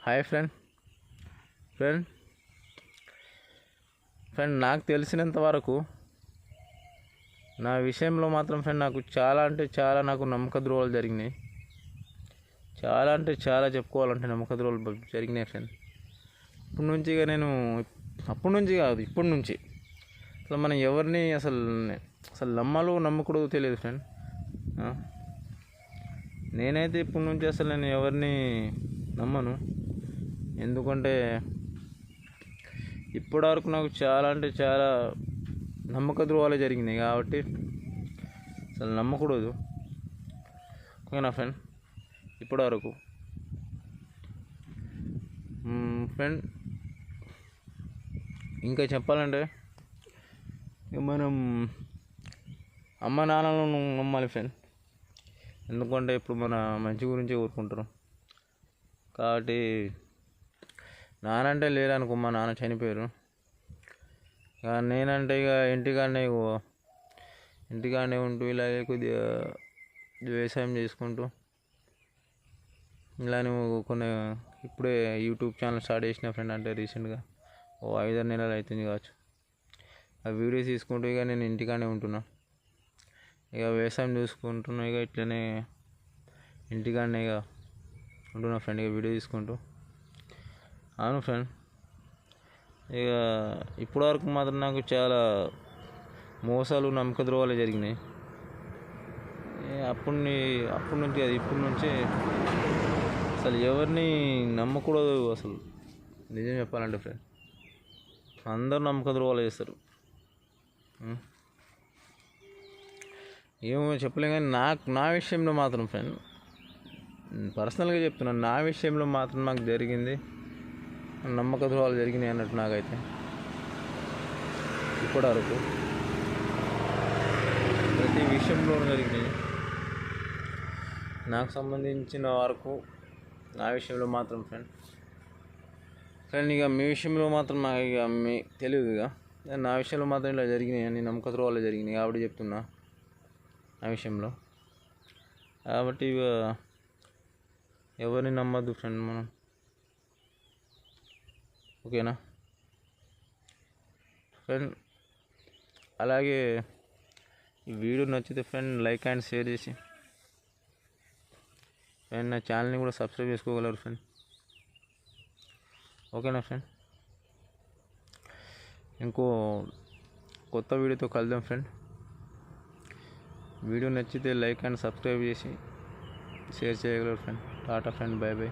Hi friend friend friend నాకు తెలిసినంత వరకు నా విషయంలో మాత్రం ఫ్రెండ్ నాకు చాలా అంటే చాలా నాకు నమ్మక ద్రోహాలు జరిగినాయి. చాలా అంటే చాలా చెప్పుకోవాలంటే నమ్మక ద్రోహాలు జరిగినాయి ఫ్రెండ్. ఇప్పటి నుంచి ఇక నేను అప్పటి నుంచి కాదు ఇప్పటి నుంచి అసలు మనం ఎవరిని అసలు అసలు నమ్మాలో నమ్మకూడదు తెలియదు ఫ్రెండ్. నేనైతే ఇప్పటి నుంచి అసలు నేను ఎవరిని నమ్మను. ఎందుకంటే ఇప్పటి వరకు నాకు చాలా అంటే చాలా నమ్మక ద్రోహాలు జరిగినాయి కాబట్టి అసలు నమ్మకూడదు. ఓకేనా ఫ్రెండ్? ఇప్పటి వరకు ఫ్రెండ్ ఇంకా చెప్పాలంటే మనం అమ్మ నాన్నలను నమ్మాలి ఫ్రెండ్. ఎందుకంటే ఇప్పుడు మన మంచి గురించి కోరుకుంటారు కాబట్టి నానంటే లేరనుకో, మా నాన్న చనిపోయారు. ఇక నేనంటే ఇక ఇంటికాడనే ఉంటూ ఇలాగే కొద్దిగా వ్యవసాయం చేసుకుంటూ ఇలానే కొన్ని ఇప్పుడే యూట్యూబ్ ఛానల్ స్టార్ట్ చేసిన ఫ్రెండ్. అంటే రీసెంట్గా 5-6 నెలలు అవుతుంది కావచ్చు. ఆ వీడియోస్ తీసుకుంటూ ఇక నేను ఇంటికాడనే ఉంటున్నా, ఇక వ్యవసాయం చూసుకుంటున్నా, ఇక ఇట్లనే ఇంటికాడనే ఇక ఉంటున్నా ఫ్రెండ్, ఇక వీడియో తీసుకుంటూ. అవును ఫ్రెండ్, ఇక ఇప్పటి వరకు మాత్రం నాకు చాలా మోసాలు నమ్మక ద్రోహాలు జరిగినాయి. అప్పటి నుంచి అది ఇప్పటి నుంచి అసలు ఎవరిని నమ్మకూడదు. అసలు నిజం చెప్పాలంటే ఫ్రెండ్, అందరూ నమ్మక ద్రోహాలు చేస్తారు. ఏమో చెప్పలేం కానీ నా విషయంలో మాత్రం ఫ్రెండ్, పర్సనల్గా చెప్తున్నాను, నా విషయంలో మాత్రం నాకు జరిగింది నమ్మక ద్రోహాలు జరిగినాయి అన్నట్టు నాకైతే ఇప్పటి వరకు ప్రతి విషయంలో జరిగినాయి. నాకు సంబంధించిన వరకు నా విషయంలో మాత్రం ఫ్రెండ్ ఇక మీ విషయంలో మాత్రం నాకు ఇక మీ తెలియదు. ఇక నా విషయంలో మాత్రం ఇలా జరిగినాయి అని నమ్మక ద్రోహాలు జరిగినాయి కాబట్టి చెప్తున్నా నా విషయంలో. కాబట్టి ఇక ఎవరిని నమ్మద్దు ఫ్రెండ్ మనం. ఓకేనా ఫ్రెండ్? అలాగే ఈ వీడియో నచ్చితే ఫ్రెండ్ లైక్ అండ్ షేర్ చేసి ఫ్రెండ్ నా ఛానల్ని కూడా సబ్స్క్రైబ్ చేసుకోగలరు ఫ్రెండ్. ఓకేనా ఫ్రెండ్? ఇంకో కొత్త వీడియోతో కలుద్దాం ఫ్రెండ్. వీడియో నచ్చితే లైక్ అండ్ సబ్స్క్రైబ్ చేసి షేర్ చేయగలరు friend. Tata friend, by by.